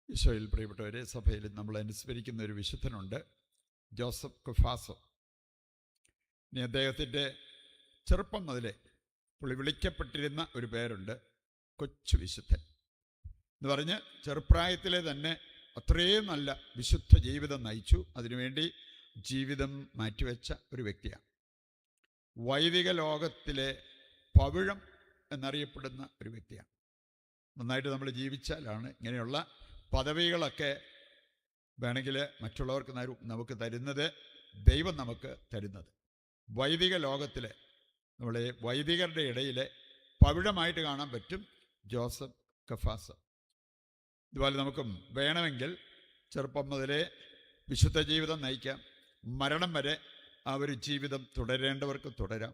ഈശോയിൽ പ്രിയപ്പെട്ടവരെ, സഭയിൽ നമ്മൾ അനുസ്മരിക്കുന്ന ഒരു വിശുദ്ധനുണ്ട്, ജോസഫ് കുഫാസോ. ഇനി അദ്ദേഹത്തിൻ്റെ ചെറുപ്പം മുതലേ പുള്ളി വിളിക്കപ്പെട്ടിരുന്ന ഒരു പേരുണ്ട്, കൊച്ചു വിശുദ്ധൻ എന്ന് പറഞ്ഞ് ചെറുപ്രായത്തിലെ തന്നെ അത്രയും നല്ല വിശുദ്ധ ജീവിതം നയിച്ചു. അതിനുവേണ്ടി ജീവിതം മാറ്റിവെച്ച ഒരു വ്യക്തിയാണ്. വൈദിക ലോകത്തിലെ പവിഴം എന്നറിയപ്പെടുന്ന ഒരു വ്യക്തിയാണ്. നന്നായിട്ട് നമ്മൾ ജീവിച്ചാലാണ് ഇങ്ങനെയുള്ള പദവികളൊക്കെ വേണമെങ്കിൽ മറ്റുള്ളവർക്ക് നമുക്ക് തരുന്നത്, ദൈവം നമുക്ക് തരുന്നത്. വൈദിക ലോകത്തിലെ നമ്മളെ വൈദികരുടെ ഇടയിലെ പവിഴമായിട്ട് കാണാൻ പറ്റും ജോസഫ് കുഫാസോ. ഇതുപോലെ നമുക്കും വേണമെങ്കിൽ ചെറുപ്പം മുതലേ വിശുദ്ധ ജീവിതം നയിക്കാം. മരണം വരെ ആ ഒരു ജീവിതം തുടരേണ്ടവർക്ക് തുടരാം.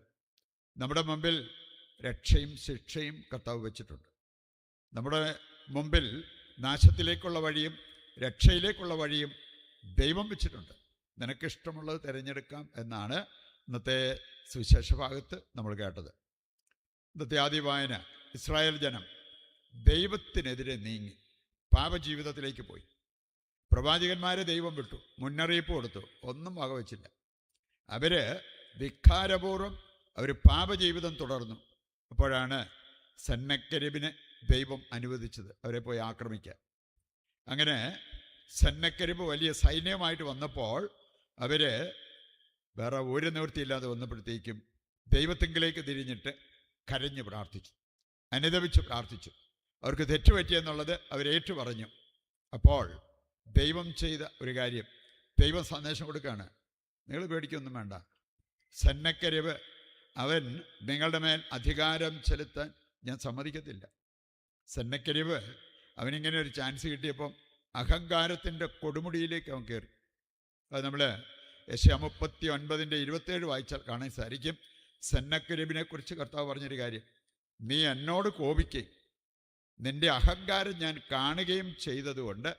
നമ്മുടെ മുമ്പിൽ രക്ഷയും ശിക്ഷയും കർത്താവ് വെച്ചിട്ടുണ്ട്. നമ്മുടെ മുമ്പിൽ നാശത്തിലേക്കുള്ള വഴിയും രക്ഷയിലേക്കുള്ള വഴിയും ദൈവം വെച്ചിട്ടുണ്ട്. നിനക്കിഷ്ടമുള്ളത് തിരഞ്ഞെടുക്കാം എന്നാണ് ഇന്നത്തെ സുവിശേഷ ഭാഗത്ത് നമ്മൾ കേട്ടത്. ഇന്നത്തെ ആദ്യ വായന, ഇസ്രായേൽ ജനം ദൈവത്തിനെതിരെ നീങ്ങി പാപജീവിതത്തിലേക്ക് പോയി. പ്രവാചകന്മാരെ ദൈവം വിട്ടു, മുന്നറിയിപ്പ് കൊടുത്തു, ഒന്നും വകവെച്ചില്ല. അവർ ധിക്കാരപൂർവ്വം പാപജീവിതം തുടർന്നു. അപ്പോഴാണ് സന്നക്കരീബിനെ ദൈവം അനുവദിച്ചത് അവരെ പോയി ആക്രമിക്കാൻ. അങ്ങനെ സന്നക്കരീബ് വലിയ സൈന്യമായിട്ട് വന്നപ്പോൾ അവർ വേറെ ഒരു നിവൃത്തിയില്ലാതെ വന്നപ്പോഴത്തേക്കും ദൈവത്തിങ്കിലേക്ക് തിരിഞ്ഞിട്ട് കരഞ്ഞ് പ്രാർത്ഥിച്ചു, അനുദപിച്ച് പ്രാർത്ഥിച്ചു. അവർക്ക് തെറ്റുപറ്റിയെന്നുള്ളത് അവരേറ്റു പറഞ്ഞു. അപ്പോൾ ദൈവം ചെയ്ത ഒരു കാര്യം, ദൈവം സന്ദേശം കൊടുക്കുകയാണ്, നിങ്ങൾ പേടിക്കൊന്നും വേണ്ട. സന്നക്കരീബ് അവൻ നിങ്ങളുടെ മേൽ അധികാരം ചെലുത്താൻ ഞാൻ സമ്മതിക്കത്തില്ല. സന്നക്കരീബ് അവനിങ്ങനെ ഒരു ചാൻസ് കിട്ടിയപ്പം അഹങ്കാരത്തിൻ്റെ കൊടുമുടിയിലേക്ക് അവൻ കയറി. അത് നമ്മൾ യെശയ്യാ 39:27 വായിച്ചാൽ കാണാൻ സാധിക്കും. സന്നക്കരീബിനെ കുറിച്ച് കർത്താവ് പറഞ്ഞൊരു കാര്യം, നീ എന്നോട് കോപിക്കുകയും നിന്റെ അഹങ്കാരം ഞാൻ കാണുകയും ചെയ്തതുകൊണ്ട്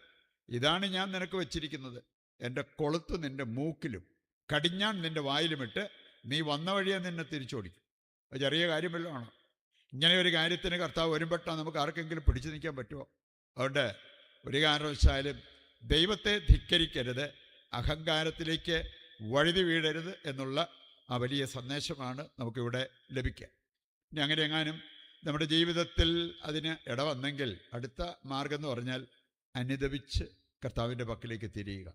ഇതാണ് ഞാൻ നിനക്ക് വെച്ചിരിക്കുന്നത്, എൻ്റെ കൊളുത്ത് നിൻ്റെ മൂക്കിലും കടിഞ്ഞാൺ നിൻ്റെ വായിലുമിട്ട് നീ വന്ന വഴിയെ നിന്നെ തിരിച്ചോടിക്കും. അത് ചെറിയ കാര്യം വല്ലതും ആണോ? ഇങ്ങനെ ഒരു കാര്യത്തിന് കർത്താവ് വരുമ്പോഴാണ് നമുക്ക് ആർക്കെങ്കിലും പിടിച്ചു നിൽക്കാൻ പറ്റുമോ? അതുകൊണ്ട് ഒരു കാരണവശാലും ദൈവത്തെ ധിക്കരിക്കരുത്, അഹങ്കാരത്തിലേക്ക് വഴുതി വീഴരുത് എന്നുള്ള ആ വലിയ സന്ദേശമാണ് നമുക്കിവിടെ ലഭിക്കുക. ഇനി അങ്ങനെ എങ്ങാനും നമ്മുടെ ജീവിതത്തിൽ അതിന് ഇടവന്നെങ്കിൽ അടുത്ത മാർഗം എന്ന് പറഞ്ഞാൽ അനുദപിച്ച് കർത്താവിൻ്റെ പക്കലേക്ക് തിരിയുക.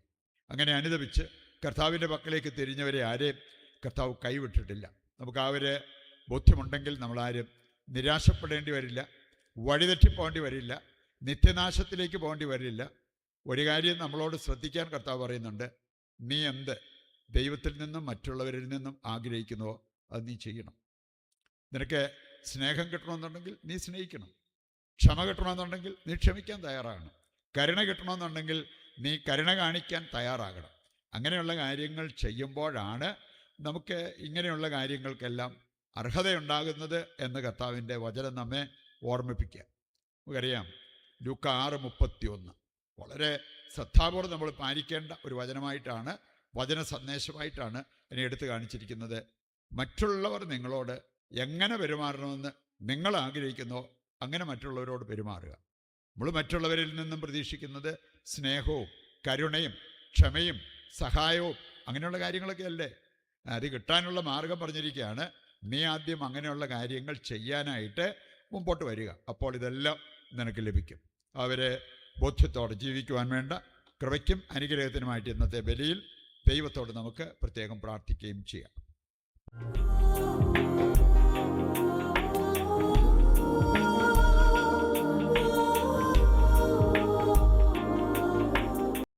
അങ്ങനെ അനുദപിച്ച് കർത്താവിൻ്റെ പക്കലേക്ക് തിരിഞ്ഞവരെ ആരെയും കർത്താവ് കൈവിട്ടിട്ടില്ല. നമുക്ക് ആ ഒരു ബോധ്യമുണ്ടെങ്കിൽ നമ്മളാരും നിരാശപ്പെടേണ്ടി വരില്ല, വഴിതെറ്റിപ്പോകേണ്ടി വരില്ല, നിത്യനാശത്തിലേക്ക് പോകേണ്ടി വരില്ല. ഒരു കാര്യം നമ്മളോട് ശ്രദ്ധിക്കാൻ കർത്താവ് പറയുന്നുണ്ട്, നീ എന്ത് ദൈവത്തിൽ നിന്നും മറ്റുള്ളവരിൽ നിന്നും ആഗ്രഹിക്കുന്നുവോ അത് നീ ചെയ്യണം. നിനക്ക് സ്നേഹം കിട്ടണമെന്നുണ്ടെങ്കിൽ നീ സ്നേഹിക്കണം, ക്ഷമ കിട്ടണമെന്നുണ്ടെങ്കിൽ നീ ക്ഷമിക്കാൻ തയ്യാറാകണം, കരുണ കിട്ടണമെന്നുണ്ടെങ്കിൽ നീ കരുണ കാണിക്കാൻ തയ്യാറാകണം. അങ്ങനെയുള്ള കാര്യങ്ങൾ ചെയ്യുമ്പോഴാണ് നമുക്ക് ഇങ്ങനെയുള്ള കാര്യങ്ങൾക്കെല്ലാം അർഹതയുണ്ടാകുന്നത് എന്ന് കർത്താവിൻ്റെ വചനം നമ്മെ ഓർമ്മിപ്പിക്കുക. നമുക്കറിയാം, ലൂക്ക 6:31 വളരെ ശ്രദ്ധാപൂർവ്വം നമ്മൾ പാലിക്കേണ്ട ഒരു വചനമായിട്ടാണ്, വചന സന്ദേശമായിട്ടാണ് എന്നെ എടുത്തു കാണിച്ചിരിക്കുന്നത്. മറ്റുള്ളവർ നിങ്ങളോട് എങ്ങനെ പെരുമാറണമെന്ന് നിങ്ങൾ ആഗ്രഹിക്കുന്നോ അങ്ങനെ മറ്റുള്ളവരോട് പെരുമാറുക. നമ്മൾ മറ്റുള്ളവരിൽ നിന്നും പ്രതീക്ഷിക്കുന്നത് സ്നേഹവും കരുണയും ക്ഷമയും സഹായവും അങ്ങനെയുള്ള കാര്യങ്ങളൊക്കെ അല്ലേ? അത് കിട്ടാനുള്ള മാർഗം പറഞ്ഞിരിക്കുകയാണ്, നീ ആദ്യം അങ്ങനെയുള്ള കാര്യങ്ങൾ ചെയ്യാനായിട്ട് മുമ്പോട്ട് വരിക. അപ്പോൾ ഇതെല്ലാം നിനക്ക് ലഭിക്കും. അവരെ ബോധ്യത്തോടെ ജീവിക്കുവാൻ വേണ്ട കൃപയ്ക്കും അനുഗ്രഹത്തിനുമായിട്ട് ഇന്നത്തെ ബലിയിൽ ദൈവത്തോട് നമുക്ക് പ്രത്യേകം പ്രാർത്ഥിക്കുകയും ചെയ്യാം.